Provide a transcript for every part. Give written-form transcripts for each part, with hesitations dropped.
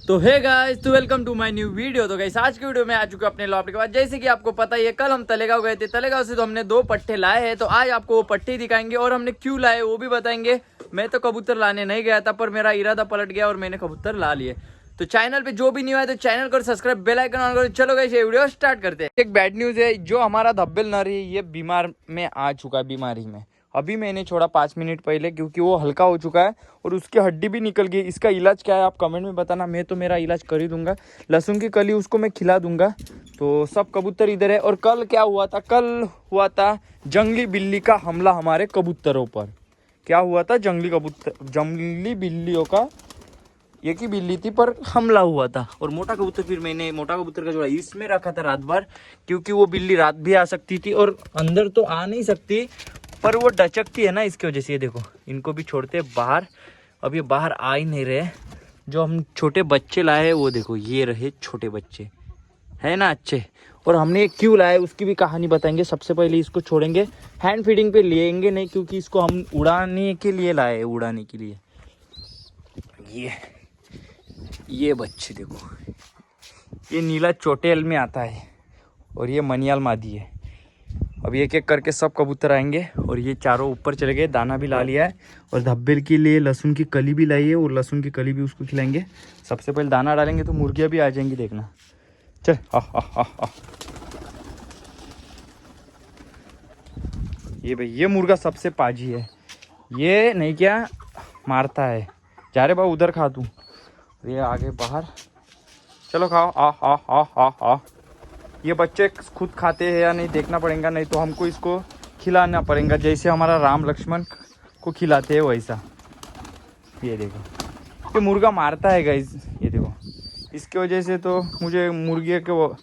तो hey guys, तो welcome to my new video. तो गाइस आज की वीडियो में आ चुके अपने लॉफ्ट के बाद। जैसे कि आपको पता ही है, कल हम तलेगांव गए थे। तलेगांव से तो हमने 2 पट्टे लाए हैं। तो आज आपको वो पट्टे दिखाएंगे और हमने क्यों लाए वो भी बताएंगे। मैं तो कबूतर लाने नहीं गया था, पर मेरा इरादा पलट गया और मैंने कबूतर ला लिए। तो चैनल पे जो भी नहीं आया तो चैनल को सब्सक्राइब, बेल आइकन ऑन करो। चलो गाइस ये वीडियो स्टार्ट करते हैं। एक बैड न्यूज है, जो हमारा धब्बेल नर है ये बीमार में आ चुका है, बीमारी में। अभी मैंने छोड़ा 5 मिनट पहले, क्योंकि वो हल्का हो चुका है और उसकी हड्डी भी निकल गई। इसका इलाज क्या है आप कमेंट में बताना, मैं तो मेरा इलाज कर ही दूंगा। लहसुन की कली उसको मैं खिला दूंगा। तो सब कबूतर इधर है। और कल क्या हुआ था, कल हुआ था जंगली बिल्ली का हमला हमारे कबूतरों पर। क्या हुआ था, जंगली बिल्लियों का, एक ही बिल्ली थी पर हमला हुआ था। और मोटा कबूतर, फिर मैंने मोटा कबूतर का जोड़ा इसमें रखा था रात भर, क्योंकि वो बिल्ली रात भी आ सकती थी और अंदर तो आ नहीं सकती, पर वो डचकती है ना, इसकी वजह से। ये देखो, इनको भी छोड़ते बाहर। अब ये बाहर आ ही नहीं रहे। जो हम छोटे बच्चे लाए हैं वो देखो, ये रहे छोटे बच्चे, है ना अच्छे। और हमने ये क्यों लाए उसकी भी कहानी बताएंगे। सबसे पहले इसको छोड़ेंगे, हैंड फीडिंग पे लेंगे नहीं, क्योंकि इसको हम उड़ाने के लिए लाए, उड़ाने के लिए। ये बच्चे देखो, ये नीला चोटेल में आता है और ये मनियाल मादी है। अब एक एक करके सब कबूतर आएंगे। और ये चारों ऊपर चले गए, दाना भी ला लिया है। और धब्बेल के लिए लहसुन की कली भी लाई है, और लहसुन की कली भी उसको खिलाएंगे। सबसे पहले दाना डालेंगे तो मुर्गियाँ भी आ जाएंगी, देखना। चल ये भाई, ये मुर्गा सबसे पाजी है। ये नहीं क्या मारता है। जा रे बाबू, उधर खा तू। ये आगे बाहर, चलो खाओ। आ ये बच्चे खुद खाते हैं या नहीं देखना पड़ेगा, नहीं तो हमको इसको खिलाना पड़ेगा, जैसे हमारा राम लक्ष्मण को खिलाते हैं वैसा। ये देखो, ये मुर्गा मारता है गाइस, ये देखो। इसकी वजह से तो मुझे मुर्गी को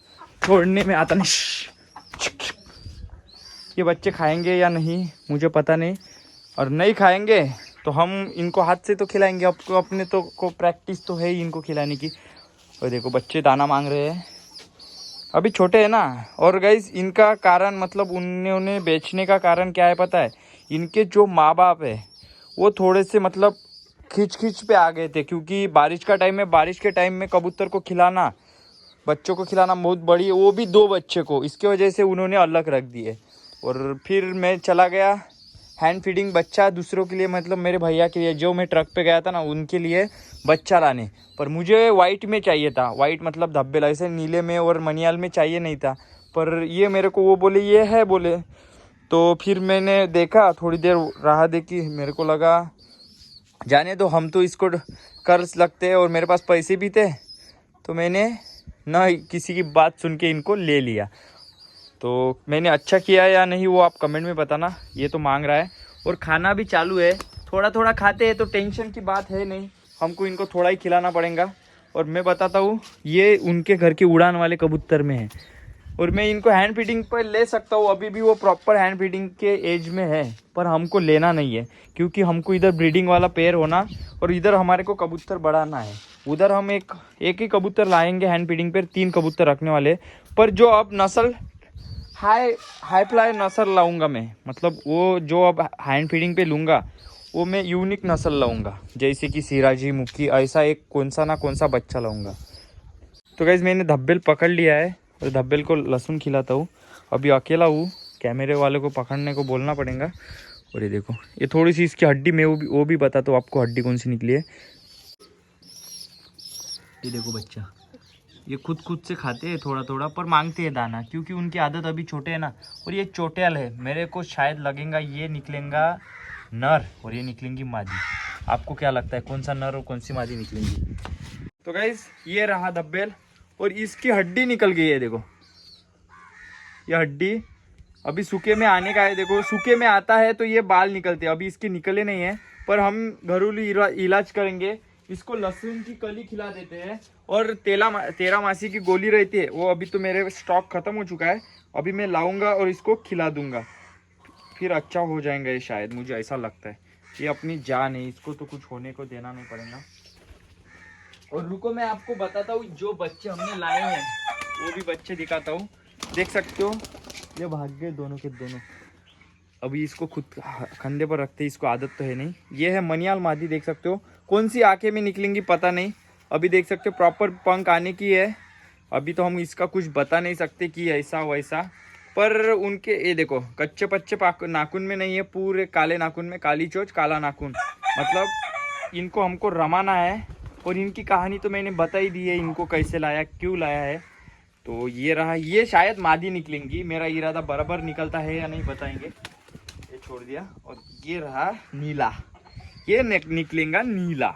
छोड़ने में आता नहीं। ये बच्चे खाएंगे या नहीं मुझे पता नहीं, और नहीं खाएंगे तो हम इनको हाथ से तो खिलाएंगे। आपको अपने तो को प्रैक्टिस तो है ही इनको खिलाने की। और देखो बच्चे दाना मांग रहे हैं, अभी छोटे हैं ना। और गाइस इनका कारण, मतलब उन्होंने बेचने का कारण क्या है पता है। इनके जो माँ बाप है वो थोड़े से मतलब खींच पे आ गए थे, क्योंकि बारिश का टाइम है। बारिश के टाइम में कबूतर को खिलाना, बच्चों को खिलाना बहुत बड़ी है, वो भी 2 बच्चे को। इसके वजह से उन्होंने अलग रख दिए। और फिर मैं चला गया हैंड फीडिंग बच्चा दूसरों के लिए, मतलब मेरे भैया के लिए, जो मैं ट्रक पे गया था ना, उनके लिए बच्चा लाने। पर मुझे वाइट में चाहिए था, वाइट मतलब धब्बेल, ऐसे नीले में और मनियाल में चाहिए नहीं था। पर ये मेरे को वो बोले ये है बोले। तो फिर मैंने देखा, थोड़ी देर राह देखी, मेरे को लगा जाने दो, हम तो इसको कर्ज लगते हैं और मेरे पास पैसे भी थे, तो मैंने ना किसी की बात सुन के इनको ले लिया। तो मैंने अच्छा किया या नहीं वो आप कमेंट में बताना। ये तो मांग रहा है और खाना भी चालू है। थोड़ा थोड़ा खाते हैं तो टेंशन की बात है नहीं, हमको इनको थोड़ा ही खिलाना पड़ेगा। और मैं बताता हूँ, ये उनके घर के उड़ान वाले कबूतर में है, और मैं इनको हैंड फीडिंग पर ले सकता हूँ। अभी भी वो प्रॉपर हैंड फीडिंग के एज में है, पर हमको लेना नहीं है, क्योंकि हमको इधर ब्रीडिंग वाला पेयर होना और इधर हमारे को कबूतर बढ़ाना है। उधर हम एक ही कबूतर लाएंगे हैंड फीडिंग पर, 3 कबूतर रखने वाले। पर जो अब नस्ल हाई फ्लाई नस्ल लाऊंगा मैं, मतलब वो जो अब हैंड फीडिंग पे लूँगा वो मैं यूनिक नस्ल लाऊंगा, जैसे कि सिराजी, मुक्की, ऐसा एक कौन सा बच्चा लाऊंगा। तो गाइस मैंने धब्बेल पकड़ लिया है और धब्बेल को लहसुन खिलाता हूँ। अभी अकेला हूँ, कैमरे वाले को पकड़ने को बोलना पड़ेगा। और ये देखो, ये थोड़ी सी इसकी हड्डी में वो भी बताता हूँ आपको, हड्डी कौन सी निकली है। ये देखो बच्चा, ये खुद से खाते हैं थोड़ा थोड़ा, पर मांगते हैं दाना, क्योंकि उनकी आदत अभी छोटे है ना। और ये चोटेल है, मेरे को शायद लगेगा ये निकलेगा नर और ये निकलेंगी मादी। आपको क्या लगता है कौन सा नर और कौन सी मादी निकलेंगी? तो गाइस ये रहा धब्बेल, और इसकी हड्डी निकल गई है, देखो ये हड्डी अभी सूखे में आने का है। देखो सूखे में आता है तो ये बाल निकलते हैं, अभी इसके निकले नहीं है। पर हम घरेलू इलाज करेंगे, इसको लहसुन की कली खिला देते हैं। और तेरा मासी की गोली रहती है, वो अभी तो मेरे स्टॉक खत्म हो चुका है, अभी मैं लाऊंगा और इसको खिला दूंगा, फिर अच्छा हो जाएगा ये, शायद मुझे ऐसा लगता है। ये अपनी जान है, इसको तो कुछ होने को देना नहीं पड़ेगा। और रुको मैं आपको बताता हूँ, जो बच्चे हमने लाए हैं वो भी बच्चे दिखाता हूँ। देख सकते हो ये भाग गए दोनों के दोनों। अभी इसको खुद कंधे पर रखते, इसको आदत तो है नहीं। ये है मनियाल मादी, देख सकते हो। कौन सी आंखें में निकलेंगी पता नहीं, अभी देख सकते हो प्रॉपर पंख आने की है। अभी तो हम इसका कुछ बता नहीं सकते कि ऐसा वैसा, पर उनके ये देखो कच्चे पच्चे नाखून में नहीं है, पूरे काले नाखून में, काली चोंच काला नाखून। मतलब इनको हमको रमाना है। और इनकी कहानी तो मैंने बता ही दी है, इनको कैसे लाया क्यों लाया है। तो ये रहा, ये शायद मादी निकलेंगी, मेरा इरादा बराबर निकलता है या नहीं बताएंगे। ये छोड़ दिया। और ये रहा नीला, ये निकलेगा नीला।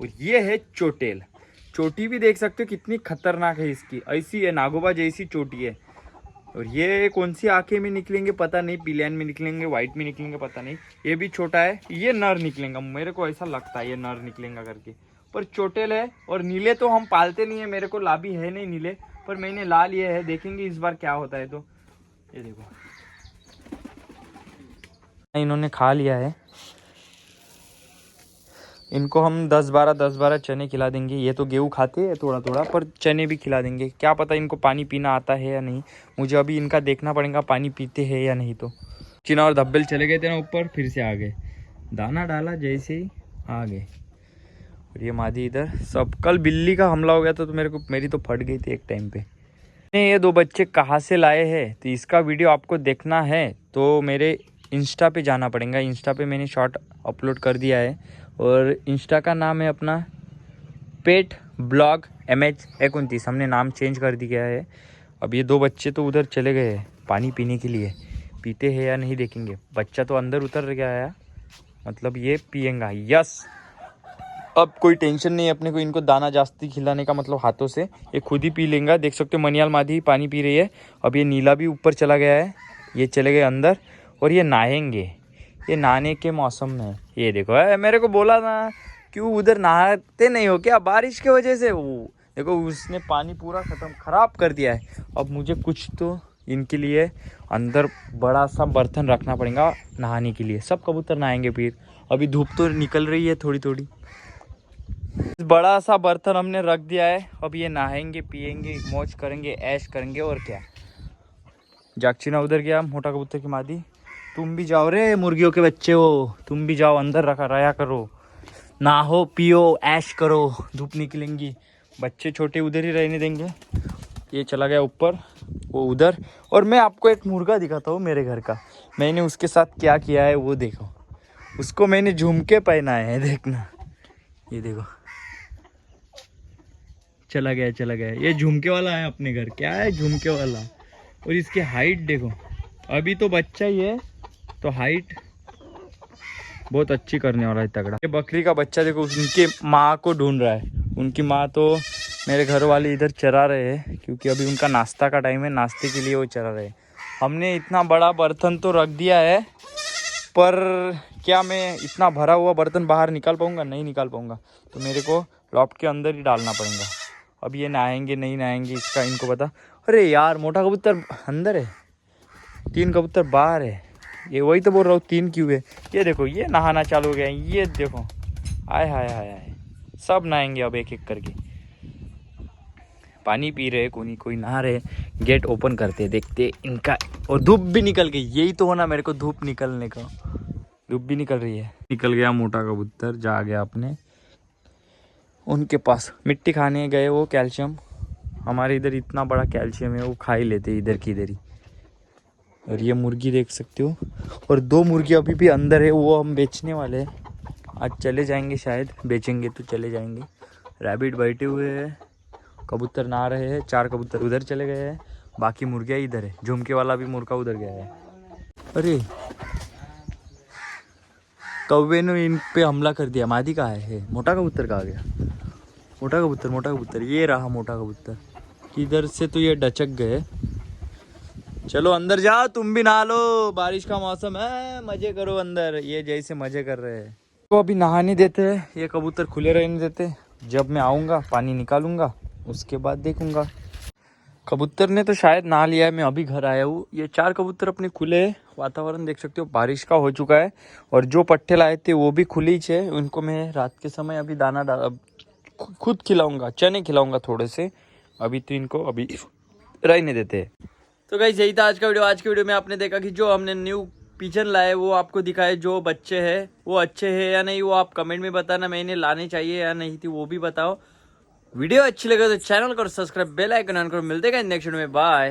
और ये है चोटेल। चोटी भी देख सकते हो कितनी खतरनाक है इसकी, ऐसी है नागोबा जैसी चोटी है। और ये कौन सी आंखें में निकलेंगे पता नहीं, पिलियन में निकलेंगे, वाइट में निकलेंगे पता नहीं। ये भी छोटा है, ये नर निकलेगा, मेरे को ऐसा लगता है ये नर निकलेगा करके। पर चोटेल है। और नीले तो हम पालते नहीं है, मेरे को लाभी है नहीं नीले, पर मैंने ला लिए है, देखेंगे इस बार क्या होता है। तो ये देखो इन्होंने खा लिया है। इनको हम 10-12 चने खिला देंगे। ये तो गेहूँ खाते हैं थोड़ा थोड़ा, पर चने भी खिला देंगे। क्या पता इनको पानी पीना आता है या नहीं, मुझे अभी इनका देखना पड़ेगा पानी पीते हैं या नहीं। तो चीना और धब्बेल चले गए थे ना ऊपर, फिर से आ गए, दाना डाला जैसे ही आ गए। और ये मादी इधर सब, कल बिल्ली का हमला हो गया था तो मेरी तो फट गई थी एक टाइम पे। ये 2 बच्चे कहाँ से लाए हैं, तो इसका वीडियो आपको देखना है तो मेरे इंस्टा पे जाना पड़ेगा। इंस्टा पे मैंने शॉर्ट अपलोड कर दिया है, और इंस्टा का नाम है अपना पेट ब्लॉग MH29। हमने नाम चेंज कर दिया है। अब ये 2 बच्चे तो उधर चले गए हैं पानी पीने के लिए, पीते हैं या नहीं देखेंगे। बच्चा तो अंदर उतर गया है, मतलब ये पिएगा। यस, अब कोई टेंशन नहीं है अपने को इनको दाना जास्ती खिलाने का, मतलब हाथों से ये खुद ही पी लेंगे। देख सकते हो मनियाल मादी पानी पी रही है। अब ये नीला भी ऊपर चला गया है, ये चले गए अंदर। और ये नहाएंगे, ये नहाने के मौसम में। ये देखो मेरे को बोला ना, क्यों उधर नहाते नहीं हो क्या बारिश की वजह से। वो देखो उसने पानी पूरा खराब कर दिया है। अब मुझे कुछ तो इनके लिए अंदर बड़ा सा बर्तन रखना पड़ेगा नहाने के लिए। सब कबूतर नहाएंगे फिर। अभी धूप तो निकल रही है थोड़ी थोड़ी, बड़ा सा बर्तन हमने रख दिया है। अब ये नहाएंगे, पिएंगे, मौज करेंगे, ऐश करेंगे। और क्या, जागचीना उधर गया, मोटा कबूतर की मादी। तुम भी जाओ रे मुर्गियों के बच्चे हो, तुम भी जाओ अंदर रहा करो, नहाओ पियो ऐश करो, धूप निकलेंगी। बच्चे छोटे उधर ही रहने देंगे। ये चला गया ऊपर, वो उधर। और मैं आपको एक मुर्गा दिखाता हूँ मेरे घर का, मैंने उसके साथ क्या किया है वो देखो। उसको मैंने झुमके पहनाए हैं, देखना। ये देखो चला गया। ये झुमके वाला है अपने घर, क्या है झुमके वाला। और इसकी हाइट देखो, अभी तो बच्चा ही है, तो हाइट बहुत अच्छी करने वाला है, तगड़ा। ये बकरी का बच्चा देखो, उनकी माँ को ढूंढ रहा है। उनकी माँ तो मेरे घर वाले इधर चरा रहे हैं, क्योंकि अभी उनका नाश्ता का टाइम है, नाश्ते के लिए वो चरा रहे हैं। हमने इतना बड़ा बर्तन तो रख दिया है, पर क्या मैं इतना भरा हुआ बर्तन बाहर निकाल पाऊँगा, नहीं निकाल पाऊँगा। तो मेरे को लॉफ्ट के अंदर ही डालना पड़ेगा। अब ये नहाएंगे नहीं नहाएंगे इसका इनको पता। अरे यार मोटा कबूतर अंदर है, 3 कबूतर बाहर है। ये वही तो बोल रहा हूँ 3 क्यों है। ये देखो ये नहाना चालू हो गया है, ये देखो, आय हाय हाय हाय, सब नहाएंगे अब एक एक करके। पानी पी रहे, कोई नहा रहे। गेट ओपन करते देखते इनका। और धूप भी निकल गई, यही तो होना मेरे को धूप निकलने का। धूप भी निकल रही है। निकल गया मोटा कबूतर, जा गया अपने उनके पास। मिट्टी खाने गए वो, कैल्शियम। हमारे इधर इतना बड़ा कैल्शियम है, वो खा ही लेते इधर की इधर ही। और ये मुर्गी देख सकते हो, और 2 मुर्गी अभी भी अंदर है, वो हम बेचने वाले हैं। आज चले जाएंगे, शायद बेचेंगे तो चले जाएंगे। रैबिट बैठे हुए हैं, कबूतर नहा रहे हैं। 4 कबूतर उधर चले गए हैं, बाकी मुर्गियाँ इधर है। झुमके वाला भी मुर्गा उधर गया है। अरे कौवे ने इन पे हमला कर दिया। मादी कहाँ है? मोटा कबूतर कहाँ गया? मोटा कबूतर ये रहा मोटा कबूतर। किधर से तो ये डचक गए। चलो अंदर जाओ, तुम भी नहा लो, बारिश का मौसम है, मजे करो अंदर। ये जैसे मजे कर रहे हैं। तो अभी नहाने देते हैं, ये कबूतर खुले रहने देते। जब मैं आऊँगा पानी निकालूंगा, उसके बाद देखूंगा। कबूतर ने तो शायद नहा लिया है, मैं अभी घर आया हूँ। ये 4 कबूतर अपने खुले, वातावरण देख सकते हो बारिश का हो चुका है। और जो पट्टे लाए थे वो भी खुले ही है। उनको मैं रात के समय अभी दाना खुद खिलाऊंगा, चने खिलाऊंगा थोड़े से। अभी तो इनको अभी रहने देते हैं। तो गाइस यही था आज का वीडियो। आज के वीडियो में आपने देखा कि जो हमने न्यू पिजन लाए वो आपको दिखाए। जो बच्चे हैं वो अच्छे हैं या नहीं, वो आप कमेंट में बताना। मैंने लाने चाहिए या नहीं थी वो भी बताओ। वीडियो अच्छी लगे तो चैनल को सब्सक्राइब, बेल आइकन ऑन करो। मिलते हैं नेक्स्ट वीडियो में, बाय।